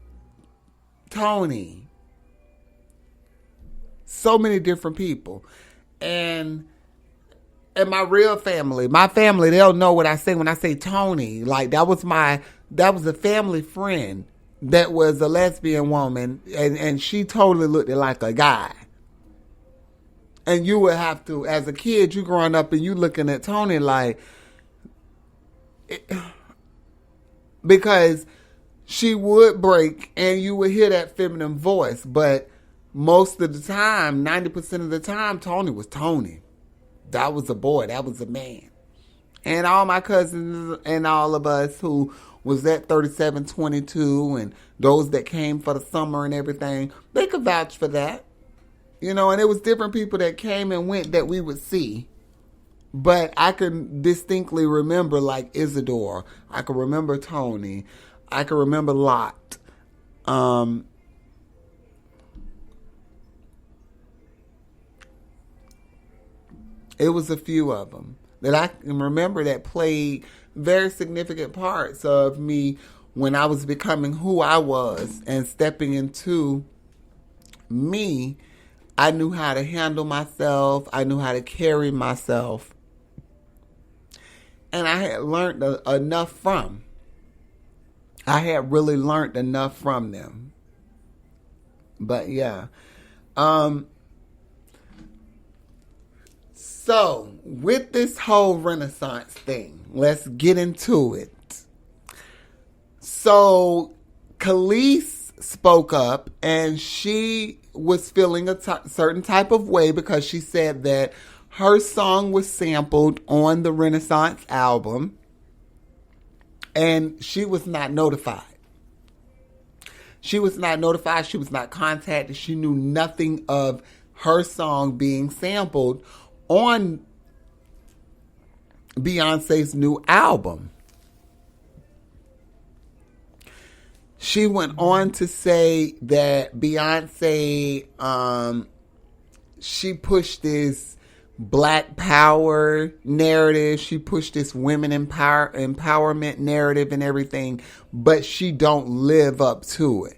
Tony, so many different people. And my real family, they'll know what I say when I say Tony. Like, that was a family friend that was a lesbian woman, and she totally looked like a guy. And you would have to, as a kid, you growing up and you looking at Tony like, because she would break and you would hear that feminine voice. But most of the time, 90% of the time, Tony was Tony. That was a boy. That was a man. And all my cousins and all of us who was at 3722 and those that came for the summer and everything, they could vouch for that. And it was different people that came and went that we would see. But I can distinctly remember like Isidore. I can remember Tony. I can remember Lot. It was a few of them that I can remember that played very significant parts of me when I was becoming who I was and stepping into me. I knew how to handle myself. I knew how to carry myself. And I had learned enough from. I had really learned enough from them. But yeah. So, with this whole Renaissance thing, let's get into it. So, Khalees spoke up and she was feeling a certain type of way because she said that her song was sampled on the Renaissance album and she was not notified. She was not notified. She was not contacted. She knew nothing of her song being sampled on Beyonce's new album. She went on to say that Beyonce, she pushed this Black power narrative. She pushed this women empowerment narrative and everything, but she don't live up to it.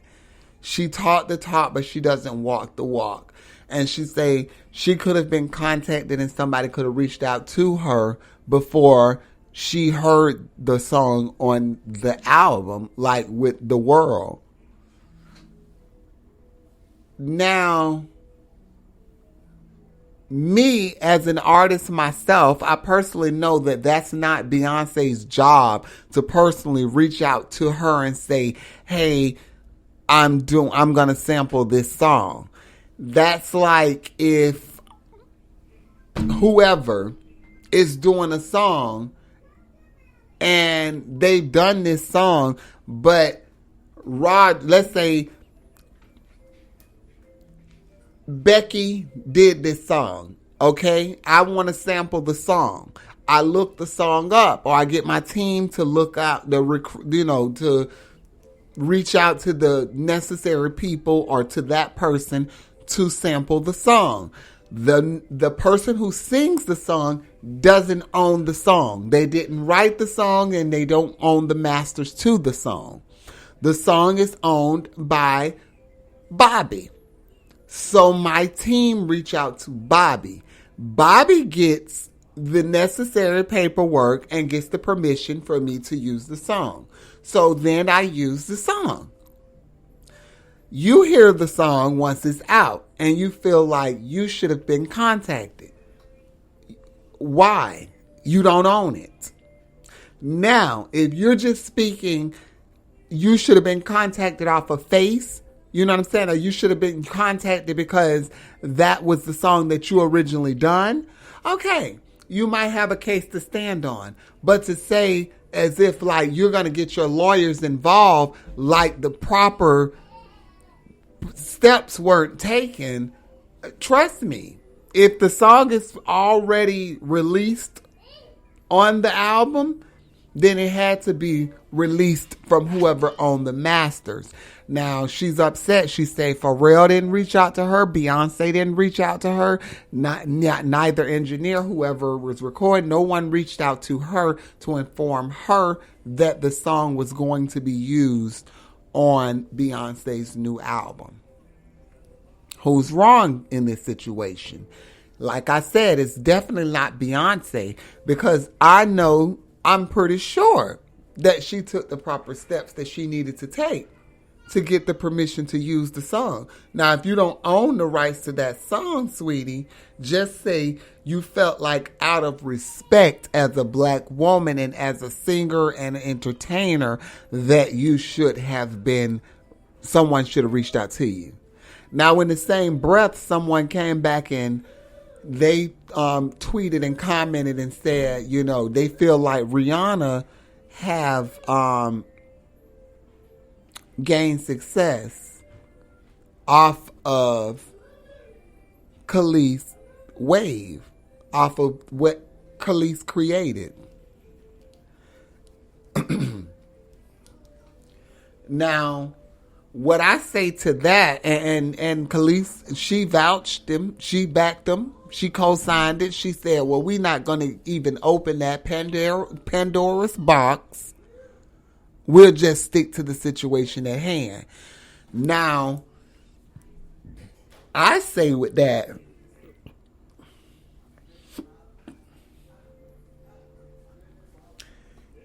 She taught the talk, but she doesn't walk the walk. And she say she could have been contacted and somebody could have reached out to her before she heard the song on the album, like with The World. Now, me as an artist myself, I personally know that that's not Beyonce's job to personally reach out to her and say, hey, I'm going to sample this song. That's like if whoever is doing a song and they've done this song, but let's say Becky did this song, okay? I want to sample the song. I look the song up, or I get my team to look out to reach out to the necessary people or to that person to sample the song. The person who sings the song doesn't own the song. They didn't write the song and they don't own the masters to the song. The song is owned by Bobby. So my team reach out to Bobby. Bobby gets the necessary paperwork and gets the permission for me to use the song. So then I use the song. You hear the song once it's out and you feel like you should have been contacted. Why? You don't own it. Now, if you're just speaking, you should have been contacted off of Face. You know what I'm saying? Or you should have been contacted because that was the song that you originally done. Okay, you might have a case to stand on. But to say as if like you're going to get your lawyers involved like the proper steps weren't taken, trust me, if the song is already released on the album, then it had to be released from whoever owned the masters. Now, she's upset. She said Pharrell didn't reach out to her. Beyonce didn't reach out to her. Neither engineer, whoever was recording, no one reached out to her to inform her that the song was going to be used on Beyonce's new album. Who's wrong in this situation? Like I said, it's definitely not Beyonce because I'm pretty sure that she took the proper steps that she needed to take to get the permission to use the song. Now, if you don't own the rights to that song, sweetie, just say you felt like out of respect as a black woman and as a singer and an entertainer that someone should have reached out to you. Now, in the same breath, someone came back and they tweeted and commented and said, they feel like Rihanna have gained success off of Khalees' wave, off of what Khalees created. Now, what I say to that, and Khalees, she vouched him, she backed him, she co-signed it. She said, well, we're not going to even open that Pandora's box. We'll just stick to the situation at hand. Now, I say with that,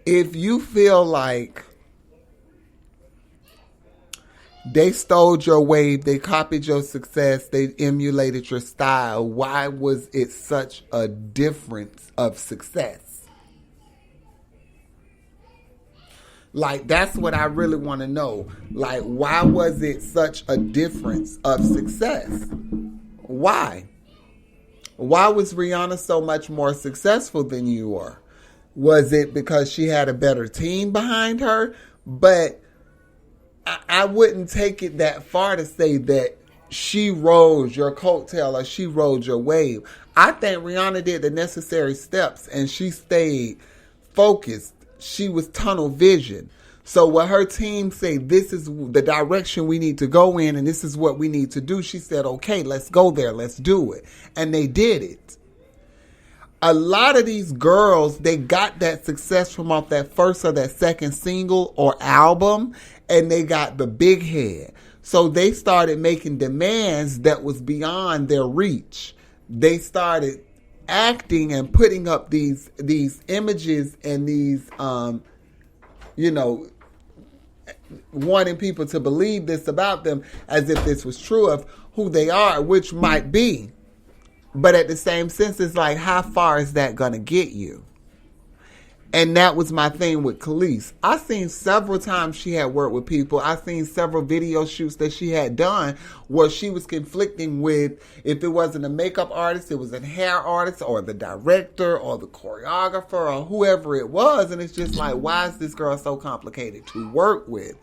if you feel like they stole your wave, they copied your success, they emulated your style, why was it such a difference of success? Like, that's what I really want to know. Like, why was it such a difference of success? Why? Why was Rihanna so much more successful than you were? Was it because she had a better team behind her? But I wouldn't take it that far to say that she rode your coattail or she rode your wave. I think Rihanna did the necessary steps and she stayed focused. She was tunnel vision. So when her team say this is the direction we need to go in and this is what we need to do, she said, okay, let's go there. Let's do it. And they did it. A lot of these girls, they got that success from off that first or that second single or album, and they got the big head. So they started making demands that was beyond their reach. They started acting and putting up these images and these, wanting people to believe this about them as if this was true of who they are, which might be. But at the same sense, it's like, how far is that going to get you? And that was my thing with Khalees. I seen several times she had worked with people. I seen several video shoots that she had done where she was conflicting with, if it wasn't a makeup artist, it was a hair artist or the director or the choreographer or whoever it was. And it's just like, why is this girl so complicated to work with?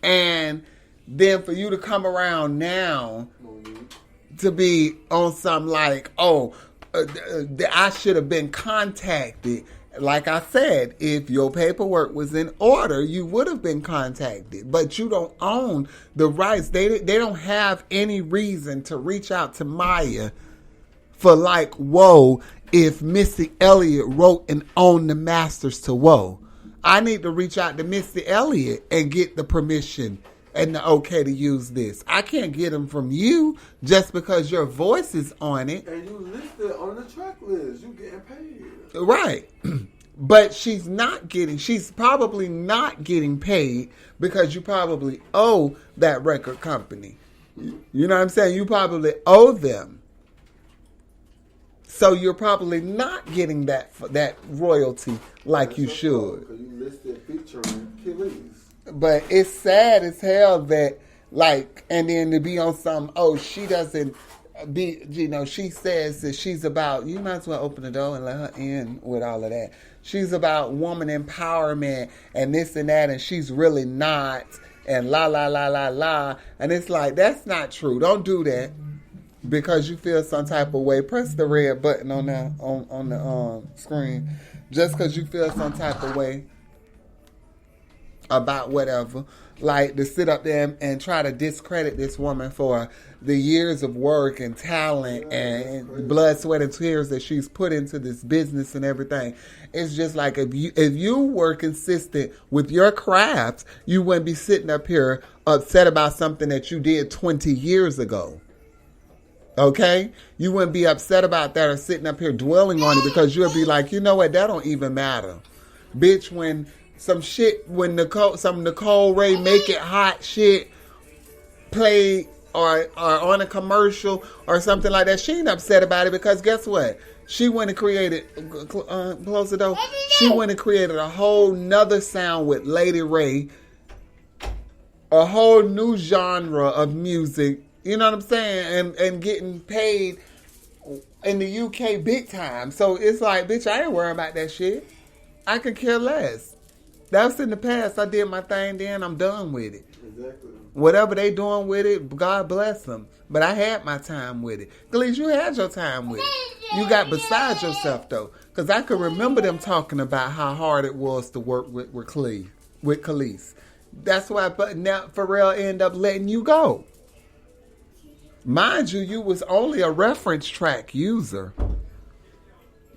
And then for you to come around now to be on some like, I should have been contacted. Like I said, if your paperwork was in order, you would have been contacted. But you don't own the rights. They don't have any reason to reach out to Maya for like, whoa, if Missy Elliott wrote and owned the masters to whoa. I need to reach out to Missy Elliott and get the permission and the okay to use this. I can't get them from you just because your voice is on it. And you listed on the track list. You getting paid. Right. But she's probably not getting paid because you probably owe that record company. You know what I'm saying? You probably owe them. So you're probably not getting that royalty like you should. Because you listed featuring Khalees. But it's sad as hell that, like, and then to be on some, she doesn't be, she says that she's about, you might as well open the door and let her in with all of that. She's about woman empowerment and this and that, and she's really not, and la, la, la, la, la. And it's like, that's not true. Don't do that because you feel some type of way. Press the red button on the screen. Just because you feel some type of way about whatever, like to sit up there and try to discredit this woman for the years of work and talent and blood, sweat, and tears that she's put into this business and everything. It's just like if you were consistent with your craft, you wouldn't be sitting up here upset about something that you did 20 years ago. Okay? You wouldn't be upset about that or sitting up here dwelling on it because you'll be like, you know what, that don't even matter. Bitch, when Nicole Ray Make It Hot shit play or on a commercial or something like that, she ain't upset about it because guess what? She went and created, close the door, she went and created a whole nother sound with Lady Ray, a whole new genre of music, you know what I'm saying, and getting paid in the UK big time. So it's like, bitch, I ain't worrying about that shit. I could care less. That's in the past. I did my thing then. I'm done with it. Exactly. Whatever they doing with it, God bless them. But I had my time with it. Khalees, you had your time with it. You got beside yourself, though. Because I can remember them talking about how hard it was to work with Khalees. That's why now Pharrell ended up letting you go. Mind you, you was only a reference track user.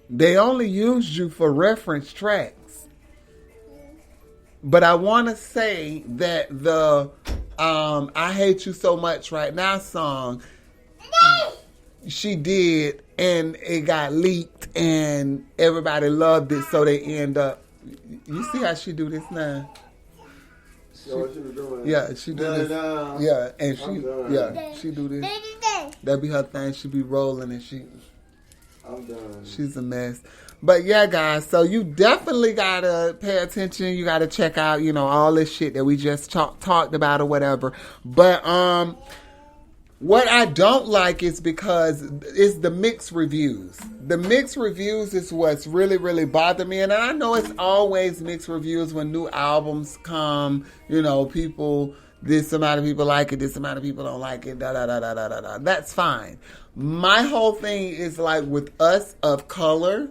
They only used you for reference tracks. But I want to say that the I Hate You So Much Right Now song, she did, and it got leaked, and everybody loved it, so they end up... You see how she do this now? What she was doing? Yeah, she do this. Yeah, and she do this. That be her thing. She be rolling, and I'm done. she's a mess. But yeah, guys, so you definitely gotta pay attention. You gotta check out, all this shit that we just talked about or whatever. But what I don't like is because it's the mixed reviews. The mixed reviews is what's really, really bothered me. And I know it's always mixed reviews when new albums come. People, this amount of people like it, this amount of people don't like it, da-da-da-da-da-da. That's fine. My whole thing is like with us of color,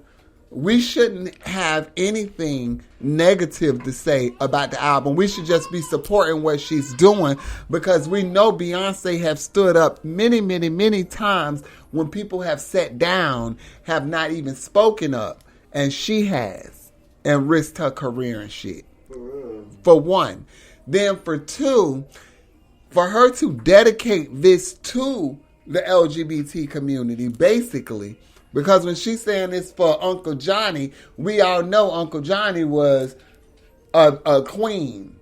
we shouldn't have anything negative to say about the album. We should just be supporting what she's doing, because we know Beyonce have stood up many, many, many times when people have sat down, have not even spoken up, and she has, and risked her career and shit. For one. Then for two, for her to dedicate this to the LGBT community, basically. Because when she's saying this for Uncle Johnny, we all know Uncle Johnny was a queen.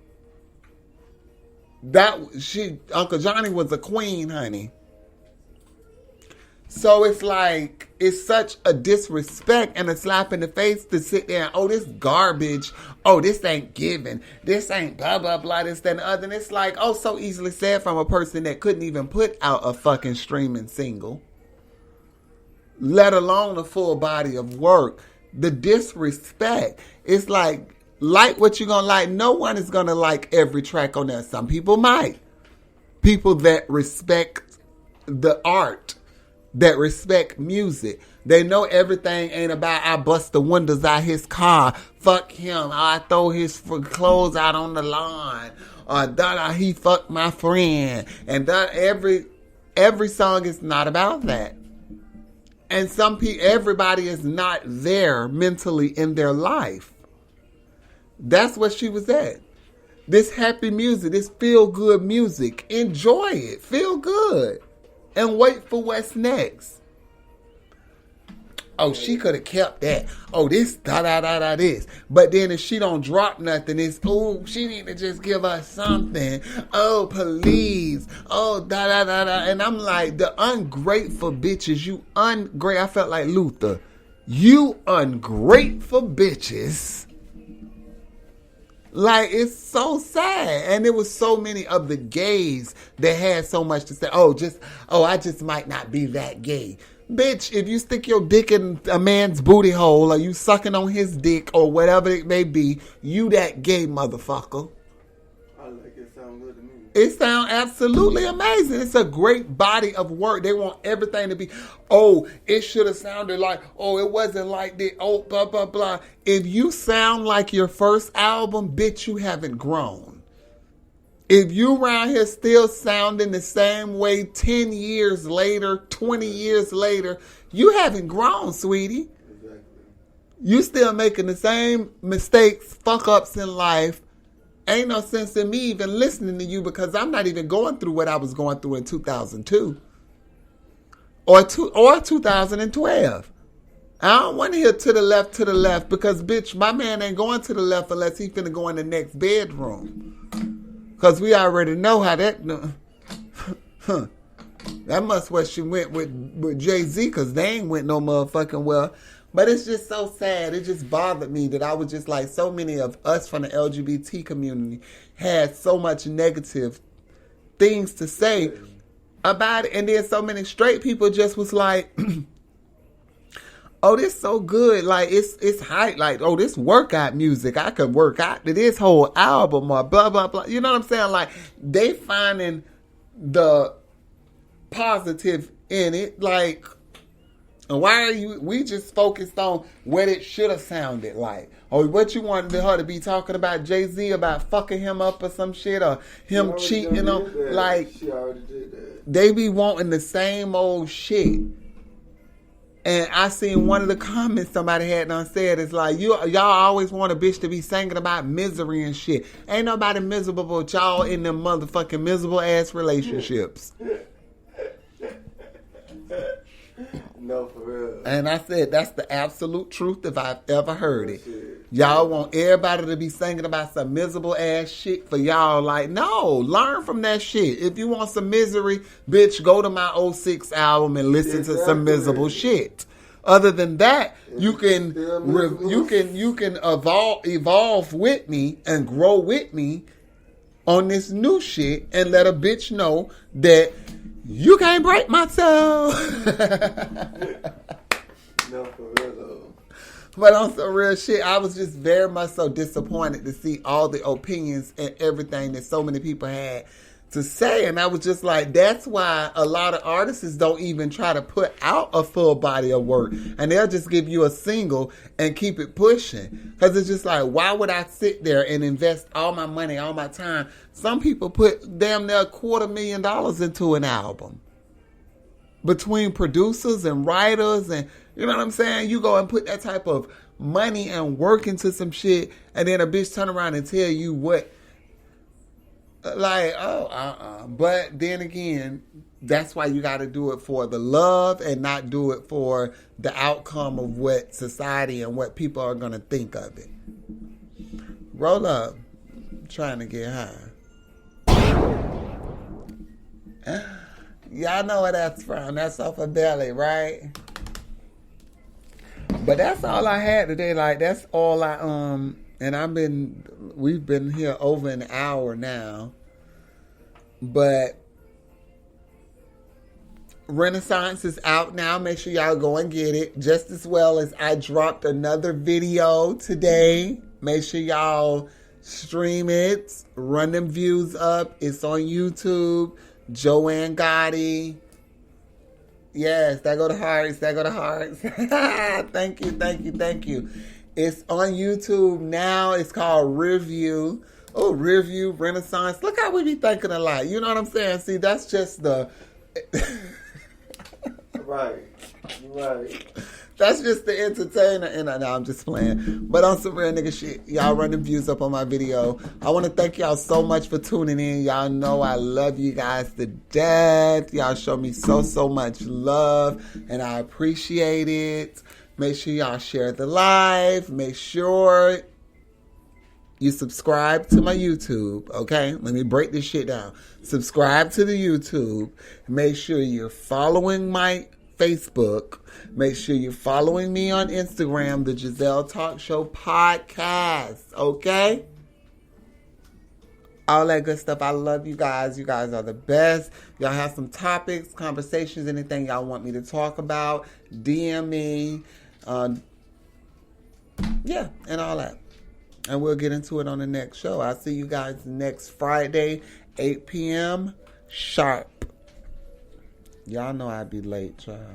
Uncle Johnny was a queen, honey. So it's like, it's such a disrespect and a slap in the face to sit there and, this garbage. This ain't giving. This ain't blah, blah, blah, this, that, and the other. And it's like, so easily said from a person that couldn't even put out a fucking streaming single, let alone a full body of work. The disrespect. It's like what you're going to like. No one is going to like every track on there. Some people might. People that respect the art, that respect music. They know everything ain't about I bust the windows out his car, fuck him, I throw his clothes out on the lawn, or that he fucked my friend. And that every song is not about that. And everybody is not there mentally in their life. That's what she was at. This happy music, this feel-good music. Enjoy it. Feel good. And wait for what's next. She could have kept that. This, da-da-da-da, this. But then if she don't drop nothing, it's, she need to just give us something. Please. Da-da-da-da. And I'm like, the ungrateful bitches, I felt like Luther. You ungrateful bitches. Like, it's so sad. And there was so many of the gays that had so much to say. I just might not be that gay. Bitch, if you stick your dick in a man's booty hole, or you sucking on his dick, or whatever it may be, you that gay motherfucker. I like it. Sound good to me. It sounds absolutely amazing. It's a great body of work. They want everything to be, it should have sounded like, it wasn't like that, blah, blah, blah. If you sound like your first album, bitch, you haven't grown. If you around here still sounding the same way 10 years later, 20 years later, you haven't grown, sweetie. Exactly. You still making the same mistakes, fuck-ups in life. Ain't no sense in me even listening to you, because I'm not even going through what I was going through in 2002 or 2012. I don't want to hear to the left, because, bitch, my man ain't going to the left unless he finna go in the next bedroom. Because we already know how that... That must what she went with Jay-Z, because they ain't went no motherfucking well. But it's just so sad. It just bothered me that I was just like, so many of us from the LGBT community had so much negative things to say about it. And then so many straight people just was like... this so good. Like, it's hype. Like, this workout music. I could work out to this whole album or blah, blah, blah. You know what I'm saying? Like, they finding the positive in it. Like, And why are we just focused on what it should have sounded like? Or what you wanted her to be talking about Jay-Z about fucking him up or some shit, or him cheating on, like, she already did that. They be wanting the same old shit. And I seen one of the comments somebody had done said, it's like, y'all always want a bitch to be singing about misery and shit. Ain't nobody miserable but y'all in them motherfucking miserable ass relationships. No, for real. And I said, that's the absolute truth if I've ever heard it. Y'all want everybody to be singing about some miserable ass shit for y'all. Like, no, learn from that shit. If you want some misery, bitch, go to my 06 album and listen to some miserable shit. Other than that, you can evolve with me and grow with me on this new shit and let a bitch know that you can't break my soul. No, for real though. But on some real shit, I was just very much so disappointed to see all the opinions and everything that so many people had to say. And I was just like, that's why a lot of artists don't even try to put out a full body of work. And they'll just give you a single and keep it pushing. Because it's just like, why would I sit there and invest all my money, all my time? Some people put damn near $250,000 into an album. Between producers and writers and, you know what I'm saying? You go and put that type of money and work into some shit, and then a bitch turn around and tell you what, like, But then again, that's why you got to do it for the love and not do it for the outcome of what society and what people are going to think of it. Roll up. I'm trying to get high. Y'all know where that's from. That's off of Belly, right? But that's all I had today. Like, that's all I, and we've been here over an hour now. But Renaissance is out now. Make sure y'all go and get it. Just as well as I dropped another video today. Make sure y'all stream it. Run them views up. It's on YouTube. Joanne Gotti. Yes, that go to hearts. That go to hearts. Thank you. It's on YouTube now. It's called Review. Oh, Review, Renaissance. Look how we be thinking alike. You know what I'm saying? See, that's just the... Right. That's just the entertainer. And no, I'm just playing. But on some real nigga shit, y'all run them views up on my video. I want to thank y'all so much for tuning in. Y'all know I love you guys to death. Y'all show me so much love, and I appreciate it. Make sure y'all share the live. Make sure you subscribe to my YouTube, okay? Let me break this shit down. Subscribe to the YouTube. Make sure you're following my Facebook. Make sure you're following me on Instagram, the Gezelle Talk Show Podcast, okay? All that good stuff. I love you guys. You guys are the best. Y'all have some topics, conversations, anything y'all want me to talk about, DM me. Yeah, and all that. And we'll get into it on the next show. I'll see you guys next Friday, 8 p.m. sharp. Y'all know I'd be late, child.